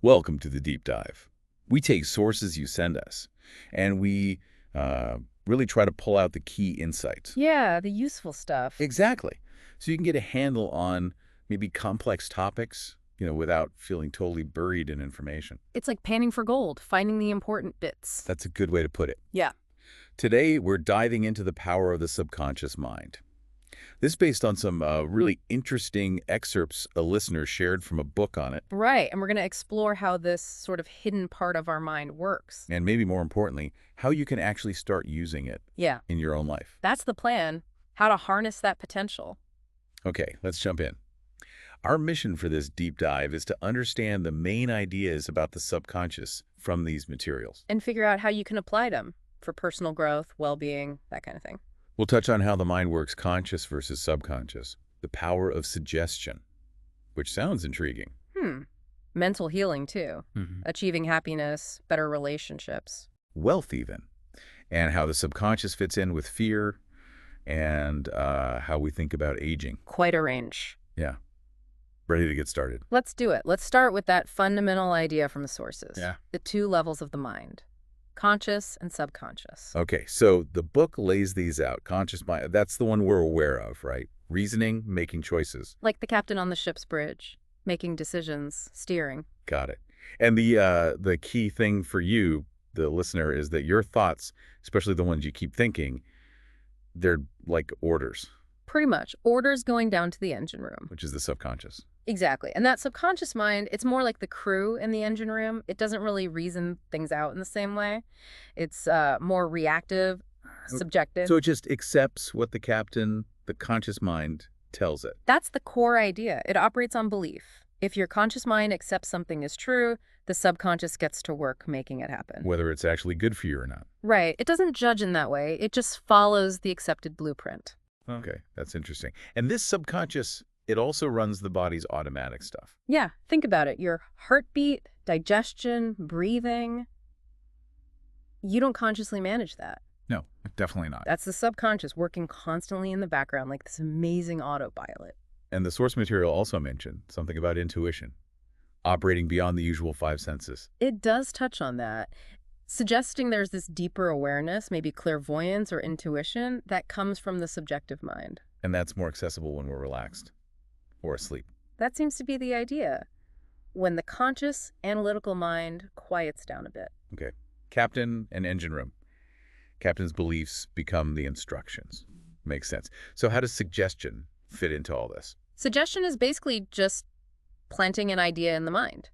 Welcome to the deep dive. We take sources you send us, and we really try to pull out the key insights. Yeah, the useful stuff. Exactly. So you can get a handle on maybe complex topics, without feeling totally buried in information. It's like panning for gold, finding the important bits. That's a good way to put it. Yeah. Today, we're diving into the power of the subconscious mind. This is based on some really interesting excerpts a listener shared from a book on it, Right, and we're going to explore how this sort of hidden part of our mind works. and maybe more importantly, how you can actually start using it Yeah, in your own life. that's the plan, how to harness that potential. Okay, let's jump in. Our mission for this deep dive is to understand the main ideas about the subconscious from these materials. And figure out how you can apply them for personal growth, well-being, that kind of thing. We'll touch on how the mind works conscious versus subconscious, the power of suggestion, which sounds intriguing. Mental healing, too. Achieving happiness, better relationships. Wealth even, and how the subconscious fits in with fear and how we think about aging. Quite a range. Yeah. Ready to get started? Let's do it. Let's start with that fundamental idea from the sources. Yeah. The two levels of the mind, conscious and subconscious. Okay, so the book lays these out. Conscious mind, that's the one we're aware of, right? Reasoning, making choices. Like the captain on the ship's bridge, making decisions, steering. Got it. And the key thing for you, the listener, is that your thoughts, especially the ones you keep thinking, they're like orders, Pretty much. Orders going down to the engine room. which is the subconscious. Exactly. And that subconscious mind, it's more like the crew in the engine room. It doesn't really reason things out in the same way. It's more reactive, subjective. So it just accepts what the captain, the conscious mind, tells it. That's the core idea. It operates on belief. If your conscious mind accepts something is true, the subconscious gets to work making it happen. Whether it's actually good for you or not. Right. It doesn't judge in that way. It just follows the accepted blueprint. Okay, that's interesting. And this subconscious, it also runs the body's automatic stuff. Yeah, think about it. Your heartbeat, digestion, breathing. You don't consciously manage that. No, definitely not. That's the subconscious working constantly in the background like this amazing autopilot. And the source material also mentioned something about intuition, operating beyond the usual five senses. It does touch on that, suggesting there's this deeper awareness, maybe clairvoyance or intuition, that comes from the subjective mind. And that's more accessible when we're relaxed or asleep. That seems to be the idea. When the conscious, analytical mind quiets down a bit. Okay. Captain and engine room. Captain's beliefs become the instructions. Makes sense. So how does suggestion fit into all this? Suggestion is basically just planting an idea in the mind.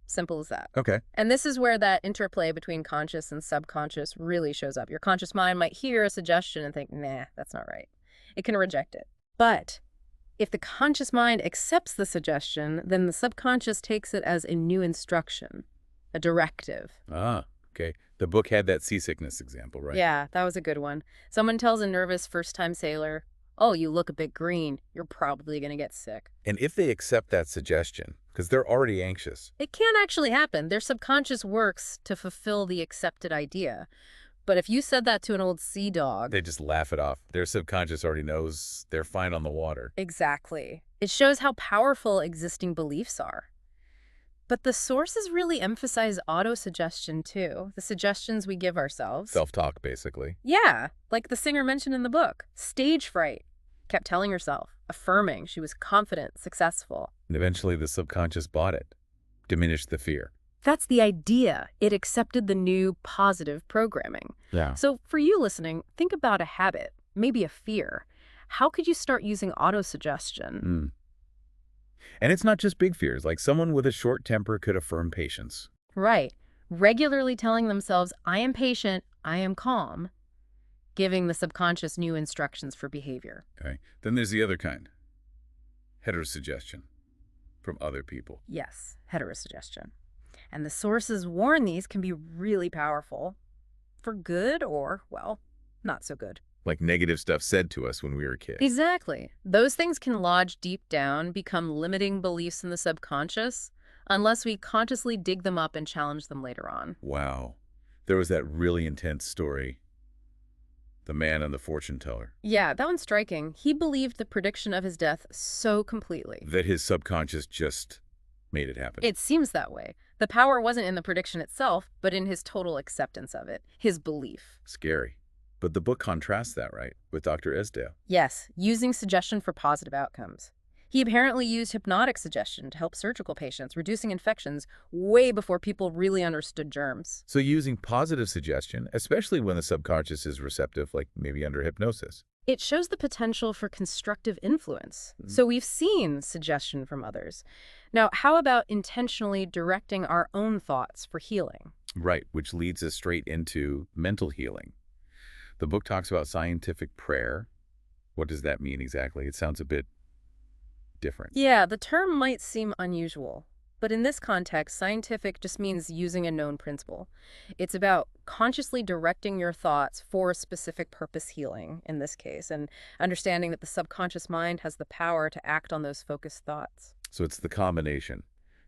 Simple as that. Okay. And this is where that interplay between conscious and subconscious really shows up. Your conscious mind might hear a suggestion and think, nah, that's not right. It can reject it. But if the conscious mind accepts the suggestion, then the subconscious takes it as a new instruction, a directive. Ah, okay. The book had that seasickness example, right? Yeah, that was a good one. Someone tells a nervous first-time sailor, oh, you look a bit green. You're probably going to get sick. And if they accept that suggestion, because they're already anxious, It can actually happen. Their subconscious works to fulfill the accepted idea. But if you said that to an old sea dog... they just laugh it off. Their subconscious already knows they're fine on the water. Exactly. It shows how powerful existing beliefs are. But the sources really emphasize autosuggestion too, the suggestions we give ourselves. Self-talk, basically. Yeah, like the singer mentioned in the book. Stage fright. Kept telling herself, affirming she was confident, successful. And eventually the subconscious bought it, diminished the fear. That's the idea. It accepted the new positive programming. Yeah. So for you listening, think about a habit, maybe a fear. How could you start using autosuggestion? And it's not just big fears. Like someone with a short temper could affirm patience. Right. Regularly telling themselves, I am patient, I am calm, giving the subconscious new instructions for behavior. Okay. Then there's the other kind. Heterosuggestion from other people. Yes, heterosuggestion. And the sources warn these can be really powerful for good or, well, not so good. Like negative stuff said to us when we were kids. Exactly. Those things can lodge deep down, become limiting beliefs in the subconscious, unless we consciously dig them up and challenge them later on. Wow. There was that really intense story. The man and the fortune teller. Yeah, that one's striking. He believed the prediction of his death so completely. That his subconscious just made it happen. It seems that way. The power wasn't in the prediction itself, but in his total acceptance of it, his belief. Scary. But the book contrasts that, right, with Dr. Esdale. Yes, using suggestion for positive outcomes. He apparently used hypnotic suggestion to help surgical patients, reducing infections way before people really understood germs. So using positive suggestion, especially when the subconscious is receptive, like maybe under hypnosis. It shows the potential for constructive influence. So we've seen suggestion from others. Now, how about intentionally directing our own thoughts for healing? Right, which leads us straight into mental healing. The book talks about scientific prayer. What does that mean exactly? It sounds a bit different. Yeah, the term might seem unusual, but in this context, scientific just means using a known principle. It's about consciously directing your thoughts for a specific purpose, healing in this case, and understanding that the subconscious mind has the power to act on those focused thoughts. So it's the combination,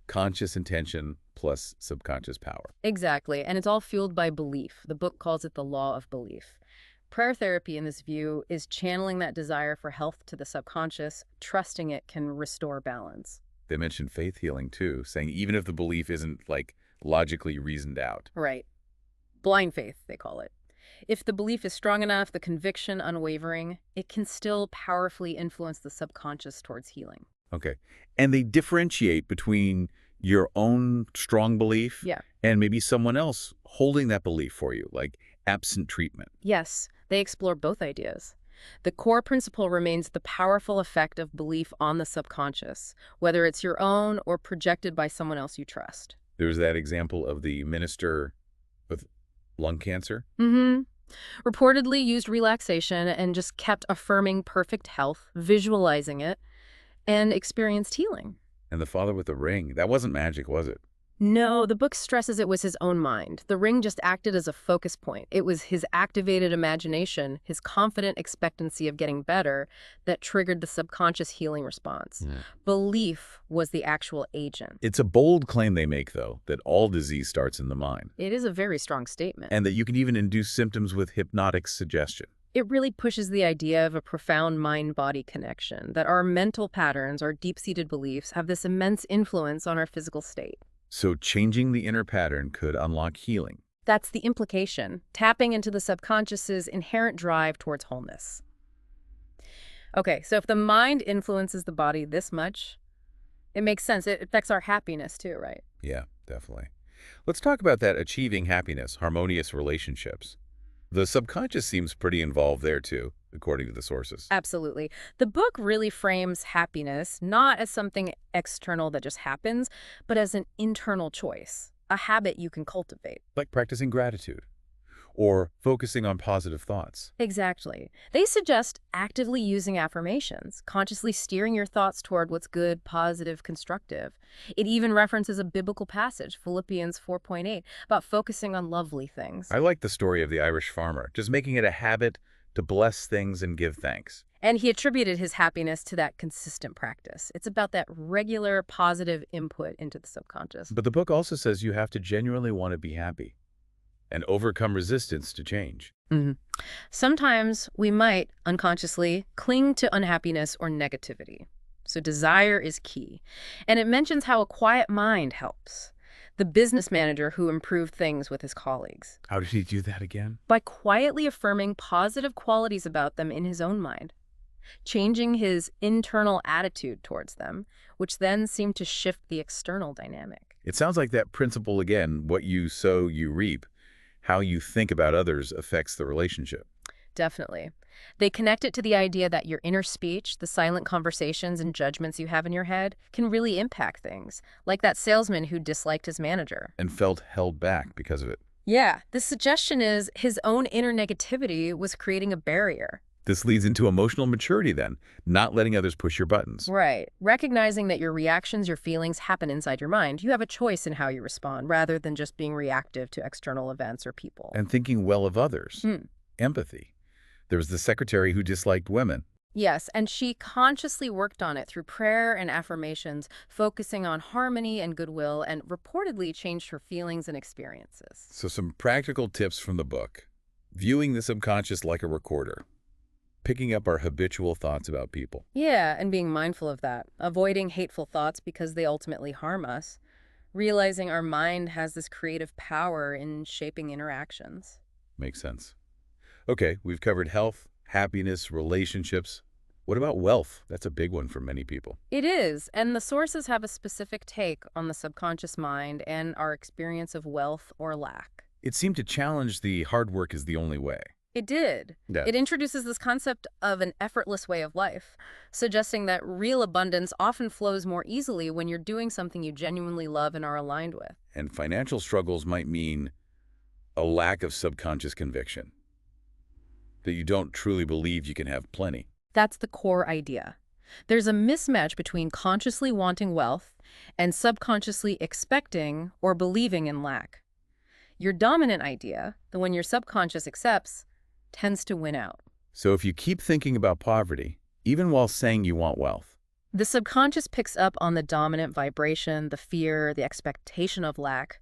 conscious intention plus subconscious power. Exactly, and it's all fueled by belief. The book calls it the law of belief. Prayer therapy, in this view, is channeling that desire for health to the subconscious, trusting it can restore balance. They mentioned faith healing too, saying even if the belief isn't like logically reasoned out. Right. Blind faith, they call it. If the belief is strong enough, the conviction unwavering, it can still powerfully influence the subconscious towards healing. Okay. And they differentiate between your own strong belief Yeah. and maybe someone else holding that belief for you, like absent treatment. Yes, they explore both ideas. The core principle remains the powerful effect of belief on the subconscious, whether it's your own or projected by someone else you trust. There's that example of the minister with lung cancer. Mm-hmm. Reportedly used relaxation and just kept affirming perfect health, visualizing it, and experienced healing. And the father with the ring, that wasn't magic, was it? No, the book stresses it was his own mind. The ring just acted as a focus point. It was his activated imagination, his confident expectancy of getting better, that triggered the subconscious healing response. Yeah. Belief was the actual agent. It's a bold claim they make, though, that all disease starts in the mind, It is a very strong statement. and that you can even induce symptoms with hypnotic suggestion. It really pushes the idea of a profound mind-body connection, that our mental patterns, our deep-seated beliefs, have this immense influence on our physical state. So changing the inner pattern could unlock healing. That's the implication, tapping into the subconscious's inherent drive towards wholeness. Okay, so if the mind influences the body this much, it makes sense. It affects our happiness too, right? Yeah, definitely. Let's talk about that achieving happiness, harmonious relationships. The subconscious seems pretty involved there too, according to the sources. Absolutely. The book really frames happiness not as something external that just happens, but as an internal choice, a habit you can cultivate. Like practicing gratitude or focusing on positive thoughts. Exactly. They suggest actively using affirmations, consciously steering your thoughts toward what's good, positive, constructive. It even references a biblical passage, Philippians 4:8, about focusing on lovely things. I like the story of the Irish farmer, just making it a habit to bless things and give thanks. And he attributed his happiness to that consistent practice. It's about that regular positive input into the subconscious. But the book also says you have to genuinely want to be happy and overcome resistance to change. Mhm. Sometimes we might unconsciously cling to unhappiness or negativity. So desire is key. And it mentions how a quiet mind helps. The business manager who improved things with his colleagues How did he do that again? by quietly affirming positive qualities about them in his own mind, changing his internal attitude towards them, which then seemed to shift the external dynamic. It sounds like that principle again, what you sow, you reap. How you think about others affects the relationship. Definitely. They connect it to the idea that your inner speech, the silent conversations and judgments you have in your head, can really impact things, like that salesman who disliked his manager. And felt held back because of it. Yeah, the suggestion is his own inner negativity was creating a barrier. This leads into emotional maturity then, not letting others push your buttons. Right. Recognizing that your reactions, your feelings happen inside your mind. You have a choice in how you respond, rather than just being reactive to external events or people. And thinking well of others. Empathy. There was the secretary who disliked women. Yes, and she consciously worked on it through prayer and affirmations, focusing on harmony and goodwill, and reportedly changed her feelings and experiences. So some practical tips from the book. Viewing the subconscious like a recorder. Picking up our habitual thoughts about people. Yeah, and being mindful of that. Avoiding hateful thoughts because they ultimately harm us. realizing our mind has this creative power in shaping interactions. Makes sense. Okay, we've covered health, happiness, relationships. What about wealth? That's a big one for many people. It is, and the sources have a specific take on the subconscious mind and our experience of wealth or lack. It seemed to challenge the hard work is the only way. It did. Yeah. It introduces this concept of an effortless way of life, suggesting that real abundance often flows more easily when you're doing something you genuinely love and are aligned with. And financial struggles might mean a lack of subconscious conviction, that you don't truly believe you can have plenty. That's the core idea. There's a mismatch between consciously wanting wealth and subconsciously expecting or believing in lack. Your dominant idea, the one your subconscious accepts, tends to win out. So if you keep thinking about poverty, even while saying you want wealth, The subconscious picks up on the dominant vibration, the fear, the expectation of lack.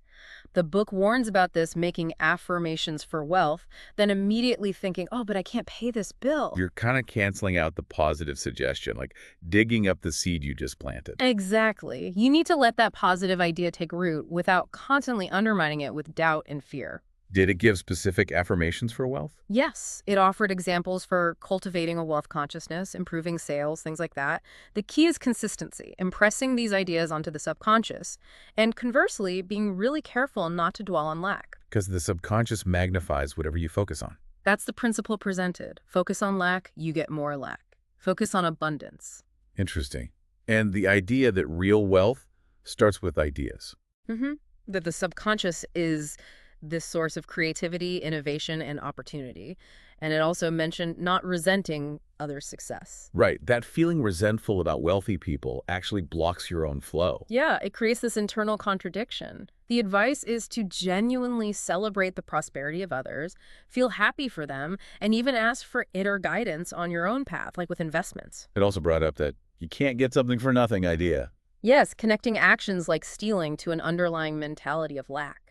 The book warns about this, making affirmations for wealth, then immediately thinking, oh, but I can't pay this bill. you're kind of canceling out the positive suggestion, like digging up the seed you just planted. Exactly. You need to let that positive idea take root without constantly undermining it with doubt and fear. Did it give specific affirmations for wealth? Yes, it offered examples for cultivating a wealth consciousness, improving sales, things like that. The key is consistency, impressing these ideas onto the subconscious, and conversely, being really careful not to dwell on lack. Because the subconscious magnifies whatever you focus on. That's the principle presented. Focus on lack, you get more lack. Focus on abundance. Interesting. And the idea that real wealth starts with ideas. That the subconscious is this source of creativity, innovation, and opportunity. And it also mentioned not resenting others' success. Right. That feeling resentful about wealthy people actually blocks your own flow. Yeah, it creates this internal contradiction. The advice is to genuinely celebrate the prosperity of others, feel happy for them, and even ask for inner guidance on your own path, like with investments. It also brought up that you can't get something for nothing idea. Yes, connecting actions like stealing to an underlying mentality of lack.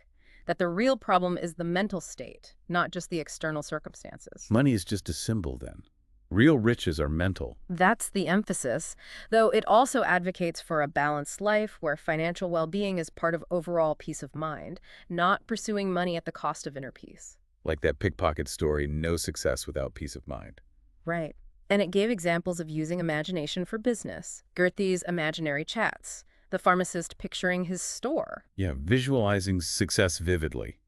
That the real problem is the mental state, not just the external circumstances. Money is just a symbol then. Real riches are mental. That's the emphasis, though it also advocates for a balanced life where financial well-being is part of overall peace of mind, not pursuing money at the cost of inner peace. Like that pickpocket story, no success without peace of mind. Right. And it gave examples of using imagination for business. Goethe's imaginary chats. The pharmacist picturing his store. Yeah, visualizing success vividly.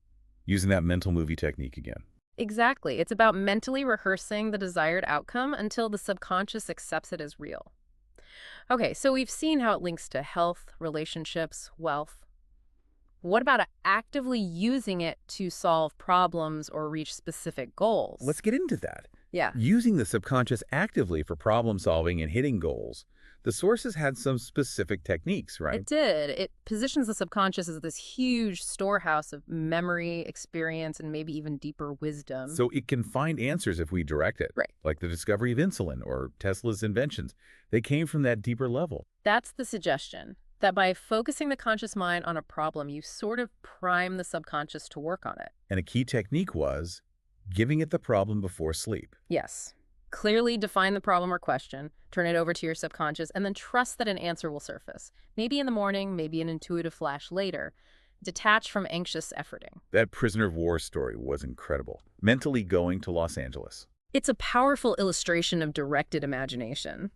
Using that mental movie technique again. Exactly. It's about mentally rehearsing the desired outcome until the subconscious accepts it as real. Okay, so we've seen how it links to health, relationships, wealth. What about actively using it to solve problems or reach specific goals? Let's get into that. Yeah. Using the subconscious actively for problem solving and hitting goals, the sources had some specific techniques, right? It did. It positions the subconscious as this huge storehouse of memory, experience, and maybe even deeper wisdom. So it can find answers if we direct it. Right. Like the discovery of insulin or Tesla's inventions. They came from that deeper level. That's the suggestion, that by focusing the conscious mind on a problem, you sort of prime the subconscious to work on it. And a key technique was giving it the problem before sleep. Yes. Clearly define the problem or question, turn it over to your subconscious, and then trust that an answer will surface. Maybe in the morning, maybe an intuitive flash later. Detach from anxious efforting. That prisoner of war story was incredible. Mentally going to Los Angeles. It's a powerful illustration of directed imagination.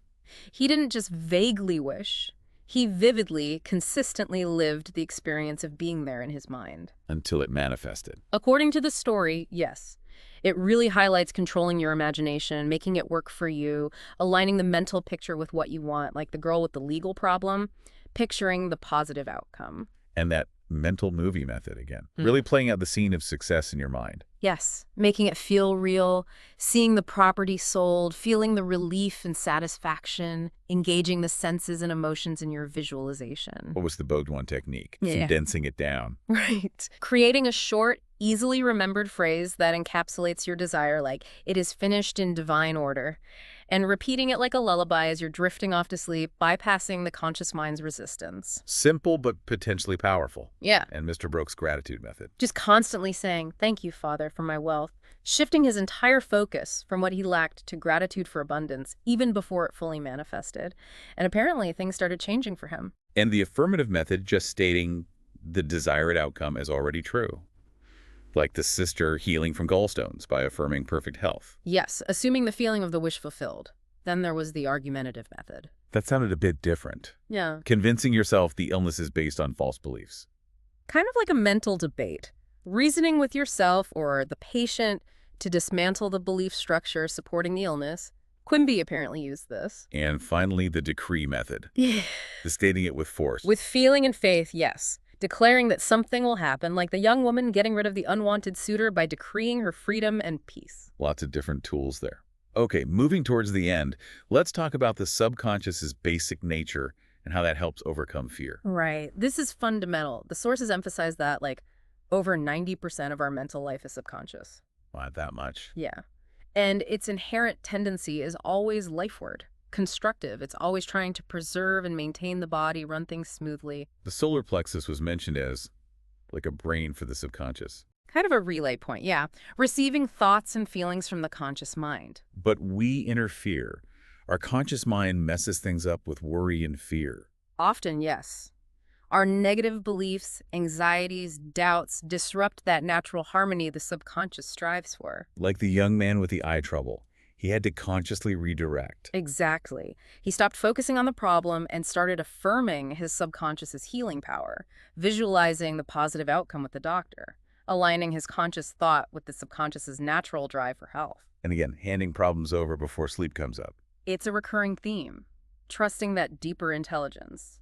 He didn't just vaguely wish. He vividly, consistently lived the experience of being there in his mind. Until it manifested. According to the story, yes. It really highlights controlling your imagination, making it work for you, aligning the mental picture with what you want, like the girl with the legal problem, picturing the positive outcome. And that mental movie method again. Really playing out the scene of success in your mind. Yes, making it feel real, seeing the property sold, feeling the relief and satisfaction, engaging the senses and emotions in your visualization. What was the Baudouin technique? Yeah. Condensing it down. Right. Creating a short, easily remembered phrase that encapsulates your desire, like, it is finished in divine order, and repeating it like a lullaby as you're drifting off to sleep, bypassing the conscious mind's resistance. Simple but potentially powerful. Yeah. And Mr. Broke's gratitude method. Just constantly saying, thank you, Father, for my wealth, shifting his entire focus from what he lacked to gratitude for abundance, even before it fully manifested. And apparently, things started changing for him. And the affirmative method, just stating, the desired outcome as already true. Like the sister healing from gallstones by affirming perfect health. Yes, assuming the feeling of the wish fulfilled. Then there was the argumentative method. That sounded a bit different. Yeah. Convincing yourself the illness is based on false beliefs. Kind of like a mental debate. Reasoning with yourself or the patient to dismantle the belief structure supporting the illness. Quimby apparently used this. And finally, the decree method. Yeah. The stating it with force. With feeling and faith, yes. Declaring that something will happen, like the young woman getting rid of the unwanted suitor by decreeing her freedom and peace. Lots of different tools there. Okay, moving towards the end, let's talk about the subconscious's basic nature and how that helps overcome fear. Right. This is fundamental. The sources emphasize that, like, over 90% of our mental life is subconscious. Not that much. Yeah. And its inherent tendency is always lifeward, constructive. It's always trying to preserve and maintain the body, run things smoothly. The solar plexus was mentioned as like a brain for the subconscious. Kind of a relay point, yeah. Receiving thoughts and feelings from the conscious mind. But we interfere. Our conscious mind messes things up with worry and fear. Often, yes. Our negative beliefs, anxieties, doubts disrupt that natural harmony the subconscious strives for. Like the young man with the eye trouble. He had to consciously redirect. Exactly. He stopped focusing on the problem and started affirming his subconscious's healing power, visualizing the positive outcome with the doctor, aligning his conscious thought with the subconscious's natural drive for health. And again, handing problems over before sleep comes up. It's a recurring theme, trusting that deeper intelligence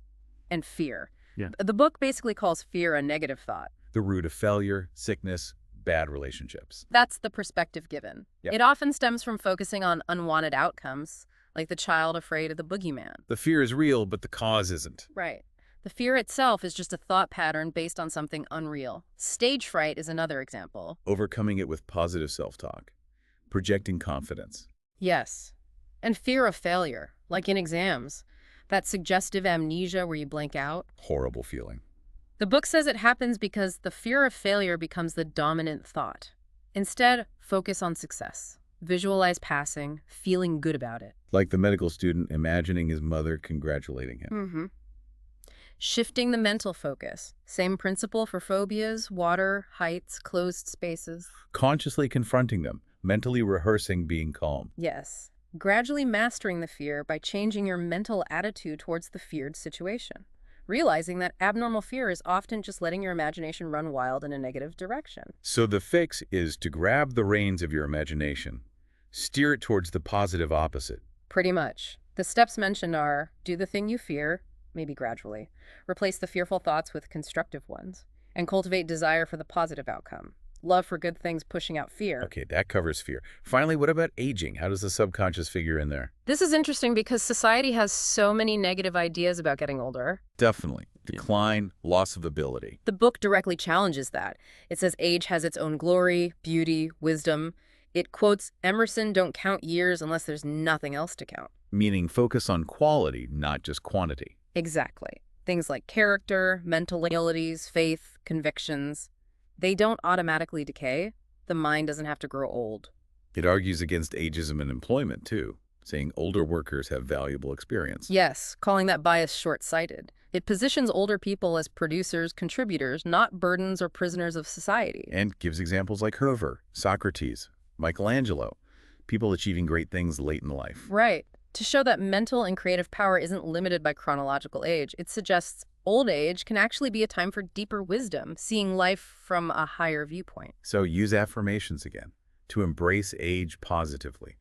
and fear. Yeah. The book basically calls fear a negative thought. The root of failure, sickness, bad relationships. That's the perspective given. Yep. It often stems from focusing on unwanted outcomes, like the child afraid of the boogeyman. The fear is real, but the cause isn't. Right. The fear itself is just a thought pattern based on something unreal. Stage fright is another example. Overcoming it with positive self-talk. Projecting confidence. Yes. And fear of failure, like in exams. That suggestive amnesia where you blank out. Horrible feeling. The book says it happens because the fear of failure becomes the dominant thought. Instead, focus on success. Visualize passing, feeling good about it. Like the medical student imagining his mother congratulating him. Mm-hmm. Shifting the mental focus. Same principle for phobias, water, heights, closed spaces. Consciously confronting them, mentally rehearsing being calm. Yes. Gradually mastering the fear by changing your mental attitude towards the feared situation. Realizing that abnormal fear is often just letting your imagination run wild in a negative direction. So the fix is to grab the reins of your imagination, steer it towards the positive opposite. Pretty much. The steps mentioned are do the thing you fear, maybe gradually, replace the fearful thoughts with constructive ones, and cultivate desire for the positive outcome. Love for good things pushing out fear. Okay, that covers fear. Finally, what about aging? How does the subconscious figure in there? This is interesting because society has so many negative ideas about getting older. Definitely. Decline, loss of ability. The book directly challenges that. It says age has its own glory, beauty, wisdom. It quotes Emerson, don't count years unless there's nothing else to count. Meaning focus on quality, not just quantity. Exactly. Things like character, mental abilities, faith, convictions. They don't automatically decay. The mind doesn't have to grow old. It argues against ageism in employment, too, saying older workers have valuable experience. Yes, calling that bias short-sighted. It positions older people as producers, contributors, not burdens or prisoners of society. And gives examples like Hoover, Socrates, Michelangelo, people achieving great things late in life. Right. To show that mental and creative power isn't limited by chronological age, it suggests old age can actually be a time for deeper wisdom, seeing life from a higher viewpoint. So use affirmations again to embrace age positively.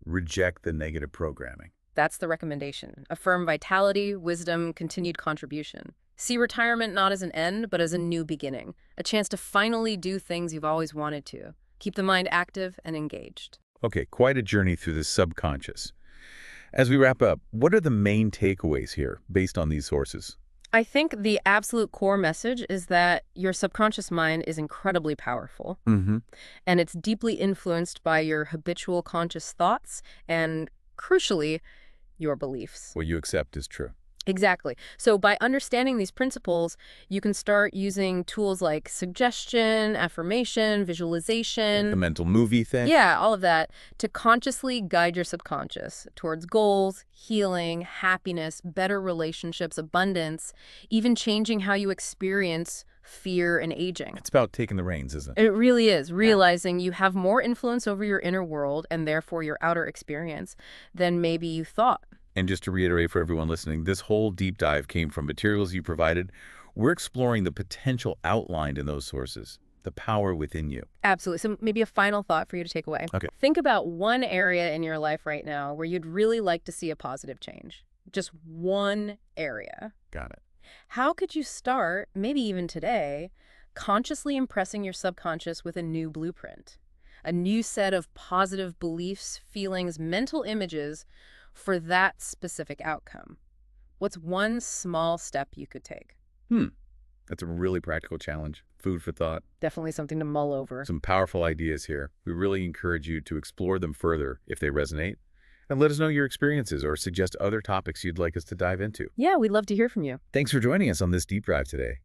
Reject the negative programming. That's the recommendation. Affirm vitality, wisdom, continued contribution. See retirement not as an end, but as a new beginning, a chance to finally do things you've always wanted to. Keep the mind active and engaged. Okay, quite a journey through the subconscious. As we wrap up, what are the main takeaways here based on these sources? I think the absolute core message is that your subconscious mind is incredibly powerful, and it's deeply influenced by your habitual conscious thoughts and, crucially, your beliefs. What you accept is true. Exactly. So by understanding these principles, you can start using tools like suggestion, affirmation, Like the visualization. mental movie thing? Yeah, all of that to consciously guide your subconscious towards goals, healing, happiness, better relationships, abundance, even changing how you experience fear and aging. It's about taking the reins, isn't it? It really is, Yeah. realizing you have more influence over your inner world and therefore your outer experience than maybe you thought. And just to reiterate for everyone listening, this whole deep dive came from materials you provided. We're exploring the potential outlined in those sources, the power within you. Absolutely. So maybe a final thought for you to take away. Okay. Think about one area in your life right now where you'd really like to see a positive change. Just one area. Got it. How could you start, maybe even today, consciously impressing your subconscious with a new blueprint? A new set of positive beliefs, feelings, mental images for that specific outcome. What's one small step you could take? Hmm. That's a really practical challenge. Food for thought. Definitely something to mull over. Some powerful ideas here. We really encourage you to explore them further if they resonate. And let us know your experiences or suggest other topics you'd like us to dive into. Yeah, we'd love to hear from you. Thanks for joining us on this deep dive today.